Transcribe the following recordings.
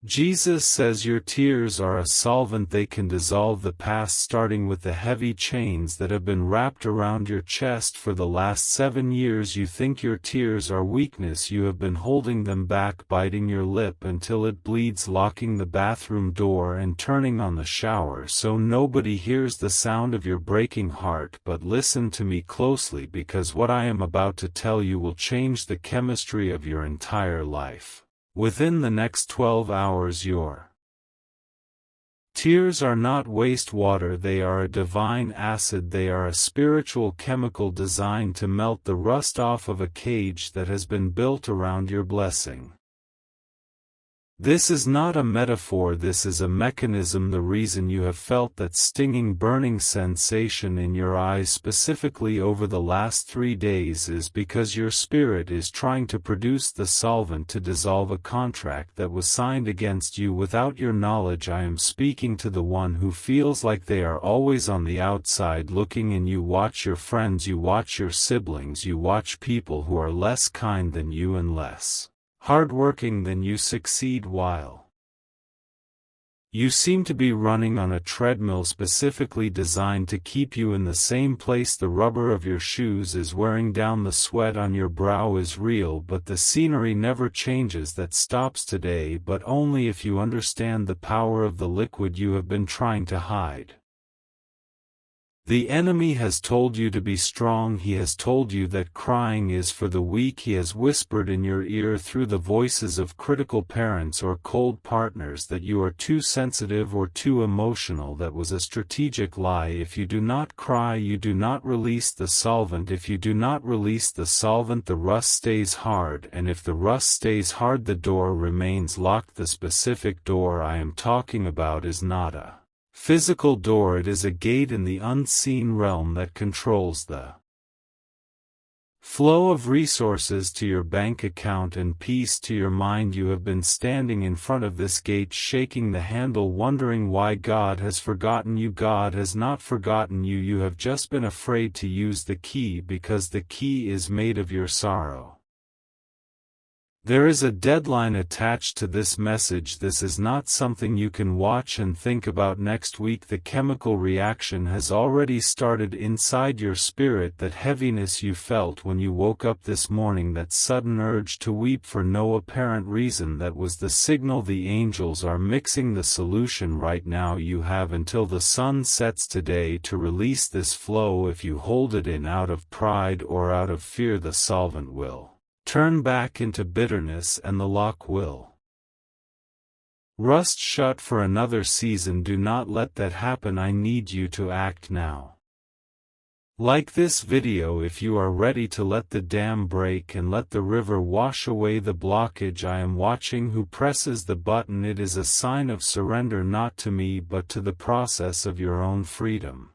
Jesus says your tears are a solvent. They can dissolve the past, starting with the heavy chains that have been wrapped around your chest for the last 7 years. You think your tears are weakness. You have been holding them back, biting your lip until it bleeds, locking the bathroom door and turning on the shower so nobody hears the sound of your breaking heart. But listen to me closely, because what I am about to tell you will change the chemistry of your entire life. Within the next 12 hours, your tears are not wastewater. They are a divine acid. They are a spiritual chemical designed to melt the rust off of a cage that has been built around your blessing. This is not a metaphor, this is a mechanism. The reason you have felt that stinging, burning sensation in your eyes specifically over the last 3 days is because your spirit is trying to produce the solvent to dissolve a contract that was signed against you without your knowledge. I am speaking to the one who feels like they are always on the outside looking in. You watch your friends, you watch your siblings, you watch people who are less kind than you and less hardworking than you succeed while you seem to be running on a treadmill specifically designed to keep you in the same place. The rubber of your shoes is wearing down, the sweat on your brow is real, but the scenery never changes. That stops today, but only if you understand the power of the liquid you have been trying to hide. The enemy has told you to be strong. He has told you that crying is for the weak. He has whispered in your ear through the voices of critical parents or cold partners that you are too sensitive or too emotional. That was a strategic lie. If you do not cry, you do not release the solvent. If you do not release the solvent, the rust stays hard, and if the rust stays hard, the door remains locked. The specific door I am talking about is not a physical door, it is a gate in the unseen realm that controls the flow of resources to your bank account and peace to your mind. You have been standing in front of this gate, shaking the handle, wondering why God has forgotten you. God has not forgotten you. You have just been afraid to use the key because the key is made of your sorrow. There is a deadline attached to this message. This is not something you can watch and think about next week. The chemical reaction has already started inside your spirit. That heaviness you felt when you woke up this morning, that sudden urge to weep for no apparent reason, that was the signal. The angels are mixing the solution right now. You have until the sun sets today to release this flow. If you hold it in out of pride or out of fear, the solvent will turn back into bitterness and the lock will rust shut for another season. Do not let that happen. I need you to act now. Like this video if you are ready to let the dam break and let the river wash away the blockage. I am watching who presses the button. It is a sign of surrender, not to me but to the process of your own freedom.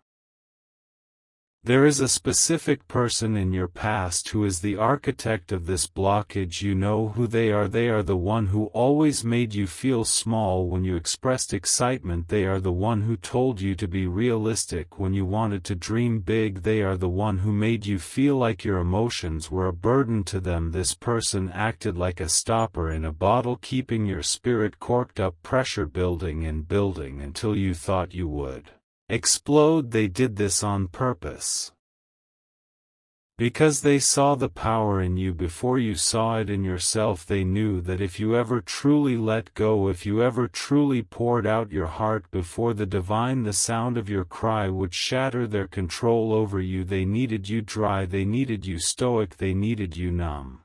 There is a specific person in your past who is the architect of this blockage. You know who they are. They are the one who always made you feel small when you expressed excitement. They are the one who told you to be realistic when you wanted to dream big. They are the one who made you feel like your emotions were a burden to them. This person acted like a stopper in a bottle, keeping your spirit corked up, pressure building and building until you thought you would explode. They did this on purpose because they saw the power in you before you saw it in yourself. They knew that if you ever truly let go, if you ever truly poured out your heart before the divine, the sound of your cry would shatter their control over you. They needed you dry, they needed you stoic, they needed you numb.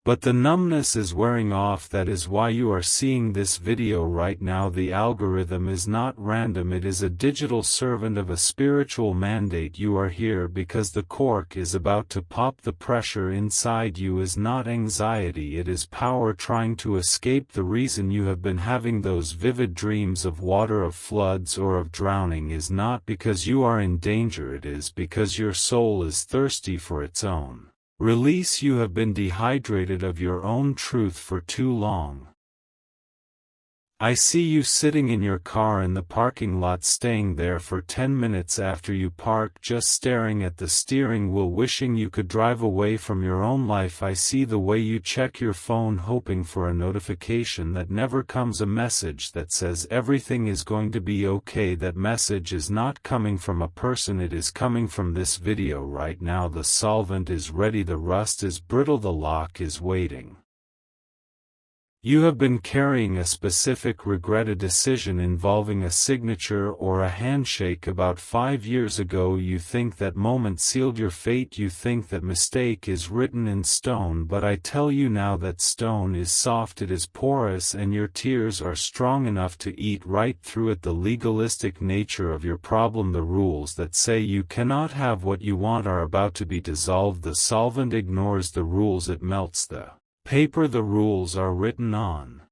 But the numbness is wearing off. That is why you are seeing this video right now. The algorithm is not random, it is a digital servant of a spiritual mandate. You are here because the cork is about to pop. The pressure inside you is not anxiety, it is power trying to escape. The reason you have been having those vivid dreams of water, of floods, or of drowning is not because you are in danger, it is because your soul is thirsty for its own release. You have been dehydrated of your own truth for too long. I see you sitting in your car in the parking lot, staying there for 10 minutes after you park, just staring at the steering wheel, wishing you could drive away from your own life. I see the way you check your phone, hoping for a notification that never comes, a message that says everything is going to be okay. That message is not coming from a person, it is coming from this video right now. The solvent is ready, the rust is brittle, the lock is waiting. You have been carrying a specific regret, a decision involving a signature or a handshake about 5 years ago. You think that moment sealed your fate. You think that mistake is written in stone, but I tell you now that stone is soft, it is porous, and your tears are strong enough to eat right through it. The legalistic nature of your problem, the rules that say you cannot have what you want, are about to be dissolved. The solvent ignores the rules, it melts the paper the rules are written on.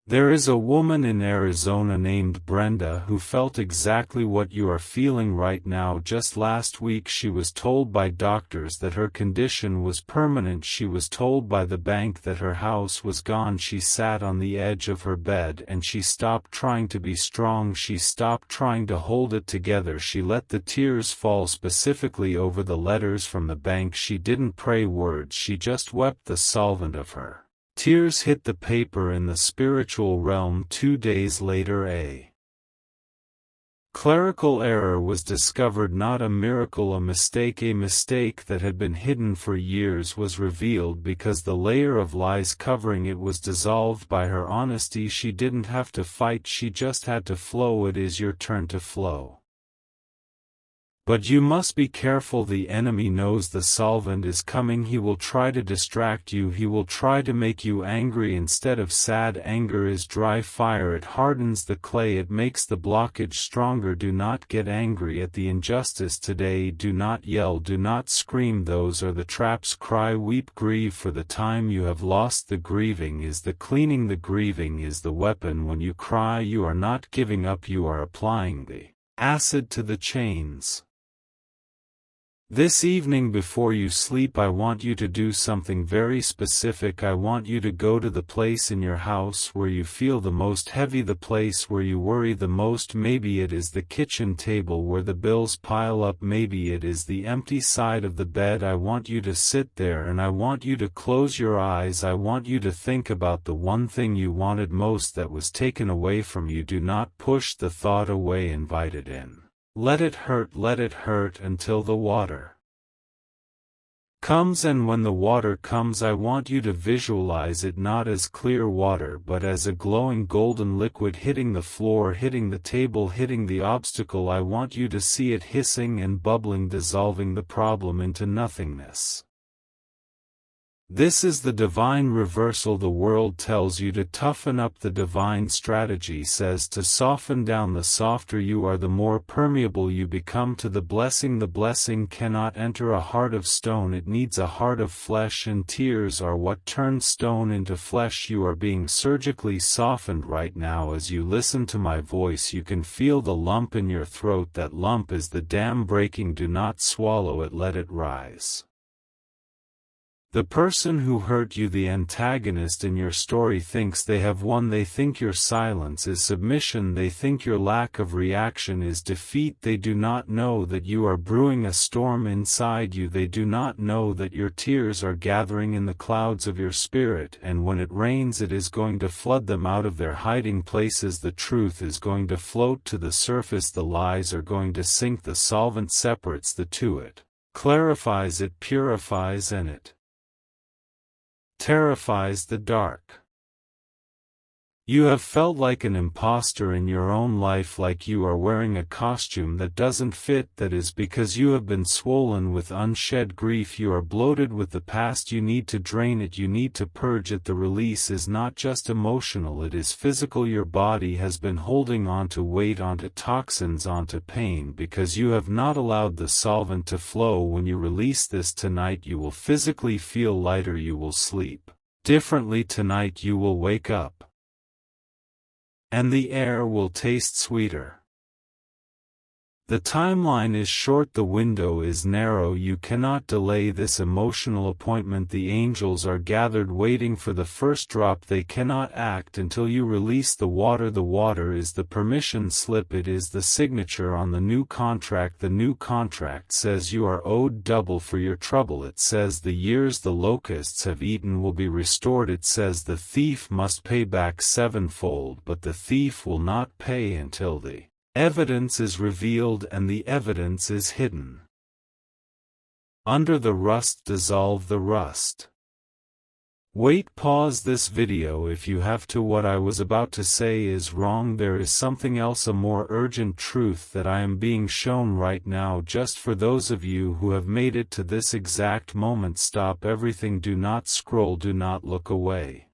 There is a woman in Arizona named Brenda who felt exactly what you are feeling right now. Just last week she was told by doctors that her condition was permanent. She was told by the bank that her house was gone. She sat on the edge of her bed and she stopped trying to be strong. She stopped trying to hold it together. She let the tears fall specifically over the letters from the bank. She didn't pray words, she just wept. The solvent of her tears hit the paper in the spiritual realm. 2 days later, a clerical error was discovered, not a miracle, a mistake that had been hidden for years was revealed because the layer of lies covering it was dissolved by her honesty. She didn't have to fight, she just had to flow. It is your turn to flow. But you must be careful. The enemy knows the solvent is coming. He will try to distract you. He will try to make you angry instead of sad. Anger is dry fire. It hardens the clay. It makes the blockage stronger. Do not get angry at the injustice today. Do not yell. Do not scream. Those are the traps. Cry, weep, grieve for the time you have lost. The grieving is the cleaning. The grieving is the weapon. When you cry, you are not giving up. You are applying the acid to the chains. This evening before you sleep, I want you to do something very specific. I want you to go to the place in your house where you feel the most heavy, the place where you worry the most. Maybe it is the kitchen table where the bills pile up. Maybe it is the empty side of the bed. I want you to sit there and I want you to close your eyes. I want you to think about the one thing you wanted most that was taken away from you. Do not push the thought away, invite it in. Let it hurt until the water comes. And when the water comes, I want you to visualize it not as clear water but as a glowing golden liquid hitting the floor, hitting the table, hitting the obstacle. I want you to see it hissing and bubbling, dissolving the problem into nothingness. This is the divine reversal. The world tells you to toughen up. The divine strategy says to soften down. The softer you are, the more permeable you become to the blessing. The blessing cannot enter a heart of stone, it needs a heart of flesh, and tears are what turns stone into flesh. You are being surgically softened right now. As you listen to my voice, you can feel the lump in your throat. That lump is the dam breaking. Do not swallow it, let it rise. The person who hurt you, the antagonist in your story, thinks they have won. They think your silence is submission. They think your lack of reaction is defeat. They do not know that you are brewing a storm inside you. They do not know that your tears are gathering in the clouds of your spirit, and when it rains it is going to flood them out of their hiding places. The truth is going to float to the surface. The lies are going to sink. The solvent separates the two. It clarifies, it purifies, and it terrifies the dark. You have felt like an imposter in your own life, like you are wearing a costume that doesn't fit. That is because you have been swollen with unshed grief. You are bloated with the past. You need to drain it. You need to purge it. The release is not just emotional, it is physical. Your body has been holding on to weight, onto toxins, onto pain, because you have not allowed the solvent to flow. When you release this tonight, you will physically feel lighter. You will sleep differently tonight. You will wake up and the air will taste sweeter. The timeline is short, the window is narrow, you cannot delay this emotional appointment. The angels are gathered waiting for the first drop, they cannot act until you release the water. The water is the permission slip, it is the signature on the new contract. The new contract says you are owed double for your trouble. It says the years the locusts have eaten will be restored. It says the thief must pay back sevenfold, but the thief will not pay until the evidence is revealed, and the evidence is hidden. Under the rust, dissolve the rust. Wait, pause this video if you have to. What I was about to say is wrong. There is something else, a more urgent truth that I am being shown right now. Just for those of you who have made it to this exact moment, stop everything, do not scroll, do not look away.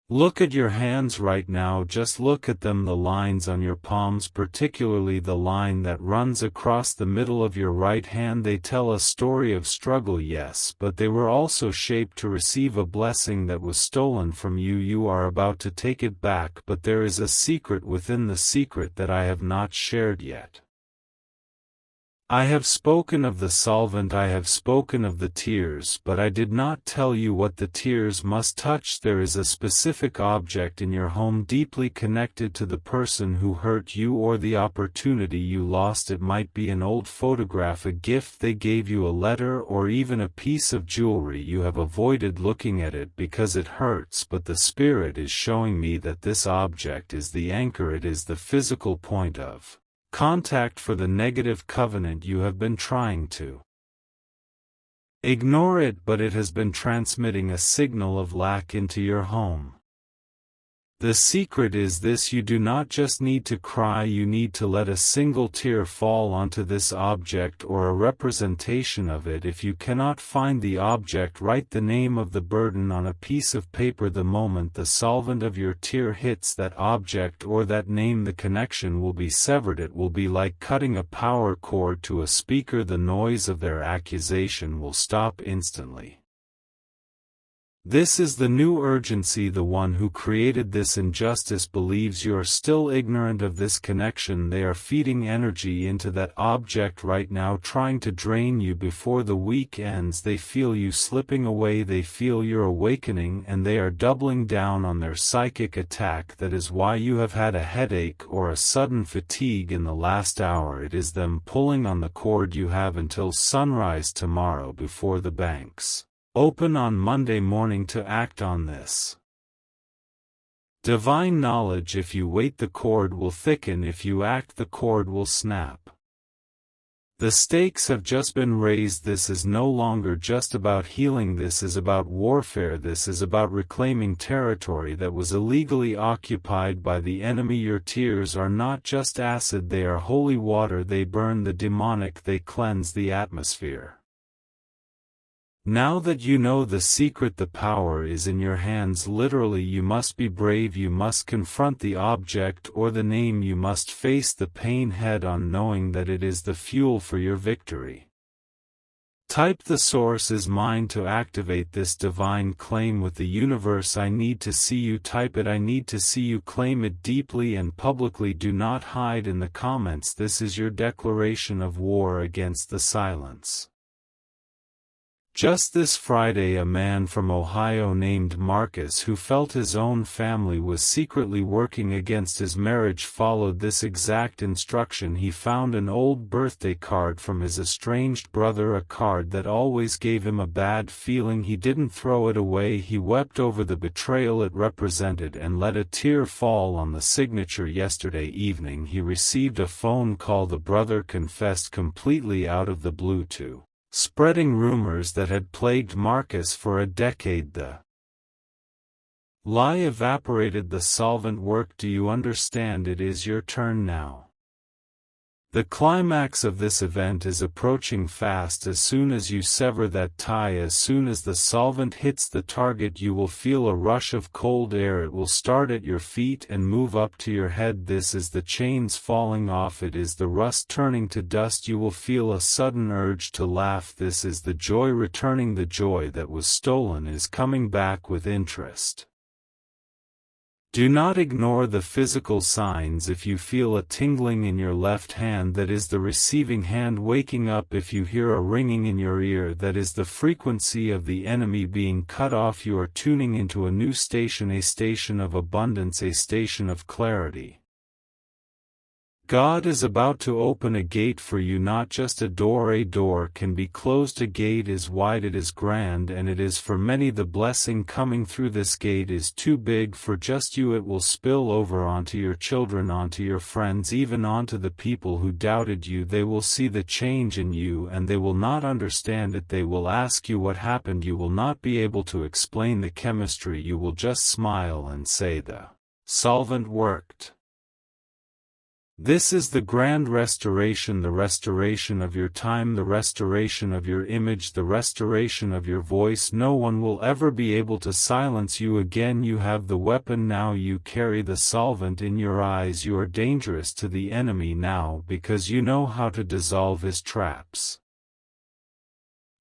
Look at your hands right now, just look at them, the lines on your palms, particularly the line that runs across the middle of your right hand. They tell a story of struggle, yes, but they were also shaped to receive a blessing that was stolen from you. You are about to take it back, but there is a secret within the secret that I have not shared yet. I have spoken of the solvent, I have spoken of the tears, but I did not tell you what the tears must touch. There is a specific object in your home deeply connected to the person who hurt you or the opportunity you lost. It might be an old photograph, a gift they gave you, a letter, or even a piece of jewelry. You have avoided looking at it because it hurts, but the Spirit is showing me that this object is the anchor, it is the physical point of contact for the negative covenant you have been trying to ignore it, but it has been transmitting a signal of lack into your home. The secret is this: you do not just need to cry, you need to let a single tear fall onto this object or a representation of it. If you cannot find the object, write the name of the burden on a piece of paper. The moment the solvent of your tear hits that object or that name, the connection will be severed. It will be like cutting a power cord to a speaker. The noise of their accusation will stop instantly. This is the new urgency. The one who created this injustice believes you are still ignorant of this connection. They are feeding energy into that object right now, trying to drain you before the week ends. They feel you slipping away, they feel your awakening, and they are doubling down on their psychic attack. That is why you have had a headache or a sudden fatigue in the last hour. It is them pulling on the cord. You have until sunrise tomorrow before the banks open on Monday morning to act on this divine knowledge. If you wait, the cord will thicken. If you act, the cord will snap. The stakes have just been raised. This is no longer just about healing. This is about warfare. This is about reclaiming territory that was illegally occupied by the enemy. Your tears are not just acid, they are holy water. They burn the demonic, they cleanse the atmosphere. Now that you know the secret, the power is in your hands. Literally, you must be brave. You must confront the object or the name. You must face the pain head on, knowing that it is the fuel for your victory. Type "the source is mine" to activate this divine claim with the universe. I need to see you. Type it. I need to see you. Claim it deeply and publicly. Do not hide in the comments. This is your declaration of war against the silence. Just this Friday, a man from Ohio named Marcus, who felt his own family was secretly working against his marriage, followed this exact instruction. He found an old birthday card from his estranged brother, a card that always gave him a bad feeling. He didn't throw it away. He wept over the betrayal it represented and let a tear fall on the signature. Yesterday evening he received a phone call. The brother confessed completely out of the blue to spreading rumors that had plagued Marcus for a decade. The lie evaporated. The solvent worked. Do you understand? It is your turn now. The climax of this event is approaching fast. As soon as you sever that tie, as soon as the solvent hits the target, you will feel a rush of cold air. It will start at your feet and move up to your head. This is the chains falling off. It is the rust turning to dust. You will feel a sudden urge to laugh. This is the joy returning. The joy that was stolen is coming back with interest. Do not ignore the physical signs. If you feel a tingling in your left hand, that is the receiving hand waking up. If you hear a ringing in your ear, that is the frequency of the enemy being cut off. You are tuning into a new station, a station of abundance, a station of clarity. God is about to open a gate for you, not just a door. A door can be closed, a gate is wide, it is grand, and it is for many. The blessing coming through this gate is too big for just you. It will spill over onto your children, onto your friends, even onto the people who doubted you. They will see the change in you and they will not understand it. They will ask you what happened. You will not be able to explain the chemistry. You will just smile and say the solvent worked. This is the grand restoration, the restoration of your time, the restoration of your image, the restoration of your voice. No one will ever be able to silence you again. You have the weapon now. You carry the solvent in your eyes. You are dangerous to the enemy now because you know how to dissolve his traps.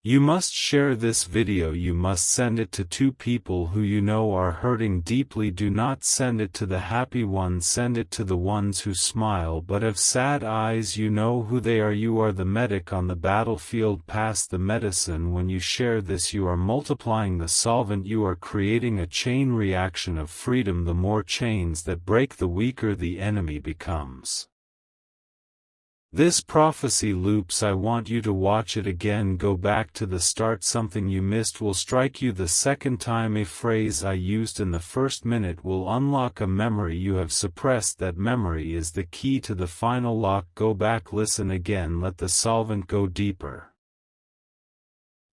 You must share this video. You must send it to 2 people who you know are hurting deeply. Do not send it to the happy ones. Send it to the ones who smile but have sad eyes. You know who they are. You are the medic on the battlefield. Pass the medicine. When you share this, you are multiplying the solvent. You are creating a chain reaction of freedom. The more chains that break, the weaker the enemy becomes. This prophecy loops. I want you to watch it again. Go back to the start. Something you missed will strike you the second time. A phrase I used in the first minute will unlock a memory you have suppressed. That memory is the key to the final lock. Go back, listen again. Let the solvent go deeper.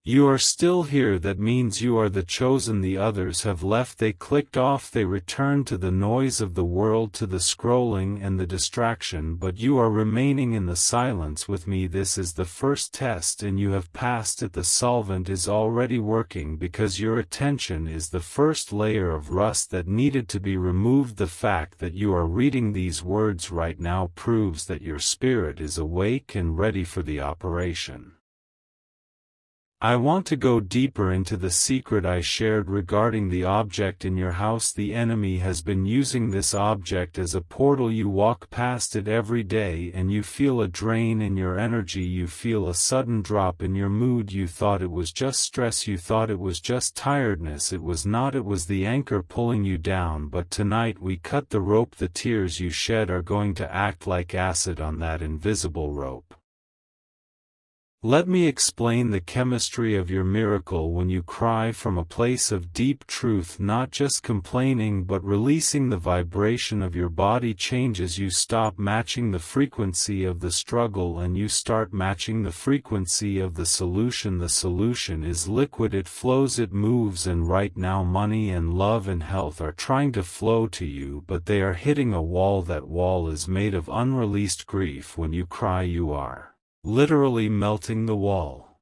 You are still here. That means you are the chosen. The others have left. They clicked off. They returned to the noise of the world, to the scrolling and the distraction, but you are remaining in the silence with me. This is the first test and you have passed it. The solvent is already working because your attention is the first layer of rust that needed to be removed. The fact that you are reading these words right now proves that your spirit is awake and ready for the operation. I want to go deeper into the secret I shared regarding the object in your house. The enemy has been using this object as a portal. You walk past it every day and you feel a drain in your energy. You feel a sudden drop in your mood. You thought it was just stress. You thought it was just tiredness. It was not. It was the anchor pulling you down. But tonight we cut the rope. The tears you shed are going to act like acid on that invisible rope. Let me explain the chemistry of your miracle. When you cry from a place of deep truth, not just complaining but releasing, the vibration of your body changes. You stop matching the frequency of the struggle and you start matching the frequency of the solution. The solution is liquid. It flows, it moves, and right now money and love and health are trying to flow to you, but they are hitting a wall. That wall is made of unreleased grief. When you cry, you are literally melting the wall.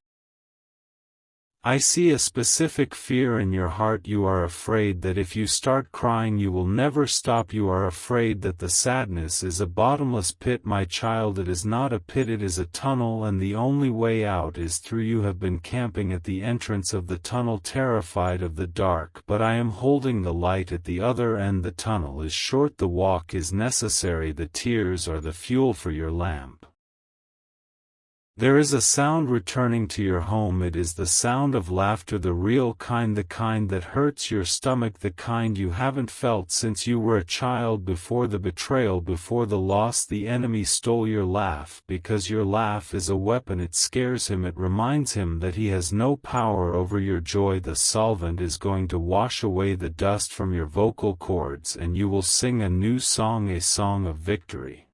I see a specific fear in your heart. You are afraid that if you start crying you will never stop. You are afraid that the sadness is a bottomless pit. My child, it is not a pit, it is a tunnel, and the only way out is through. You have been camping at the entrance of the tunnel, terrified of the dark, but I am holding the light at the other end. The tunnel is short, the walk is necessary, the tears are the fuel for your lamp. There is a sound returning to your home. It is the sound of laughter, the real kind, the kind that hurts your stomach, the kind you haven't felt since you were a child. Before the betrayal, before the loss, the enemy stole your laugh because your laugh is a weapon. It scares him. It reminds him that he has no power over your joy. The solvent is going to wash away the dust from your vocal cords and you will sing a new song, a song of victory.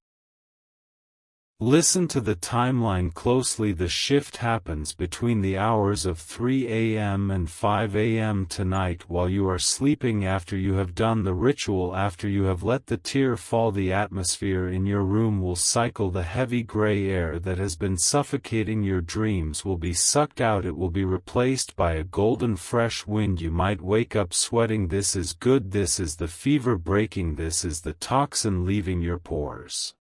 Listen to the timeline closely. The shift happens between the hours of 3 a.m. and 5 a.m. tonight while you are sleeping, after you have done the ritual, after you have let the tear fall. The atmosphere in your room will cycle. The heavy gray air that has been suffocating your dreams will be sucked out. It will be replaced by a golden fresh wind. You might wake up sweating. This is good. This is the fever breaking. This is the toxin leaving your pores.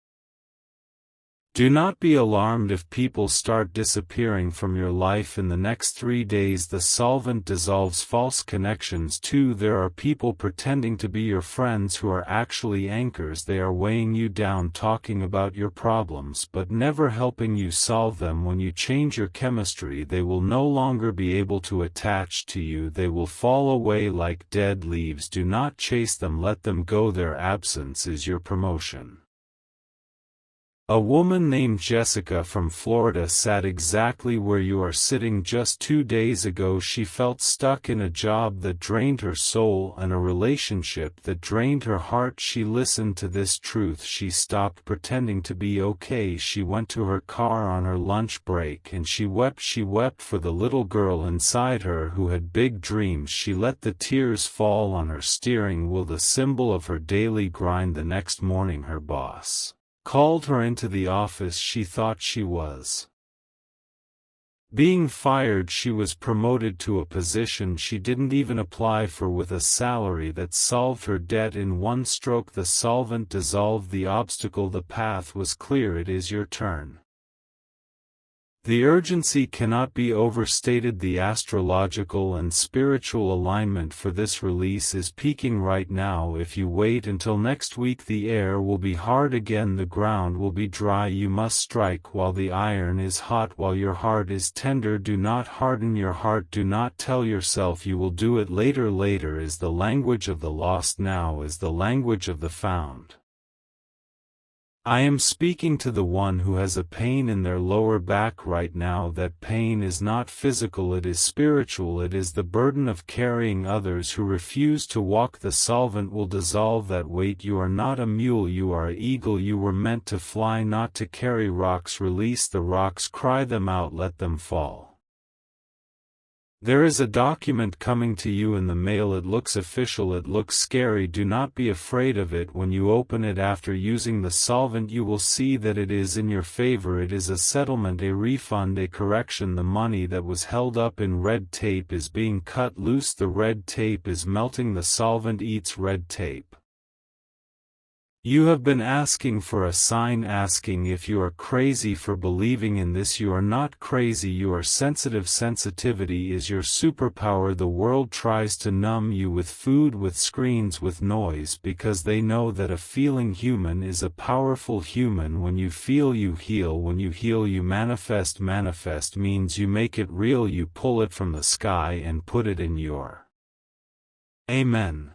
Do not be alarmed if people start disappearing from your life in the next 3 days. The solvent dissolves false connections too. There are people pretending to be your friends who are actually anchors. They are weighing you down, talking about your problems but never helping you solve them. When you change your chemistry, they will no longer be able to attach to you. They will fall away like dead leaves. Do not chase them, let them go. Their absence is your promotion. A woman named Jessica from Florida sat exactly where you are sitting just 2 days ago. She felt stuck in a job that drained her soul and a relationship that drained her heart. She listened to this truth. She stopped pretending to be okay. She went to her car on her lunch break and she wept. She wept for the little girl inside her who had big dreams. She let the tears fall on her steering wheel, the symbol of her daily grind. The next morning her boss called her into the office. She thought she was being fired. She was promoted to a position she didn't even apply for, with a salary that solved her debt in one stroke. The solvent dissolved the obstacle. The path was clear. It is your turn. The urgency cannot be overstated. The astrological and spiritual alignment for this release is peaking right now. If you wait until next week, the air will be hard again. The ground will be dry. You must strike while the iron is hot, while your heart is tender. Do not harden your heart. Do not tell yourself you will do it later. Later is the language of the lost. Now is the language of the found. I am speaking to the one who has a pain in their lower back right now. That pain is not physical, it is spiritual. It is the burden of carrying others who refuse to walk. The solvent will dissolve that weight. You are not a mule, you are an eagle. You were meant to fly, not to carry rocks. Release the rocks, cry them out, let them fall. There is a document coming to you in the mail. It looks official, it looks scary. Do not be afraid of it. When you open it after using the solvent, you will see that it is in your favor. It is a settlement, a refund, a correction. The money that was held up in red tape is being cut loose. The red tape is melting. The solvent eats red tape. You have been asking for a sign, asking if you are crazy for believing in this. You are not crazy, you are sensitive. Sensitivity is your superpower. The world tries to numb you with food, with screens, with noise, because they know that a feeling human is a powerful human. When you feel, you heal. When you heal, you manifest. Manifest means you make it real. You pull it from the sky and put it in your Amen.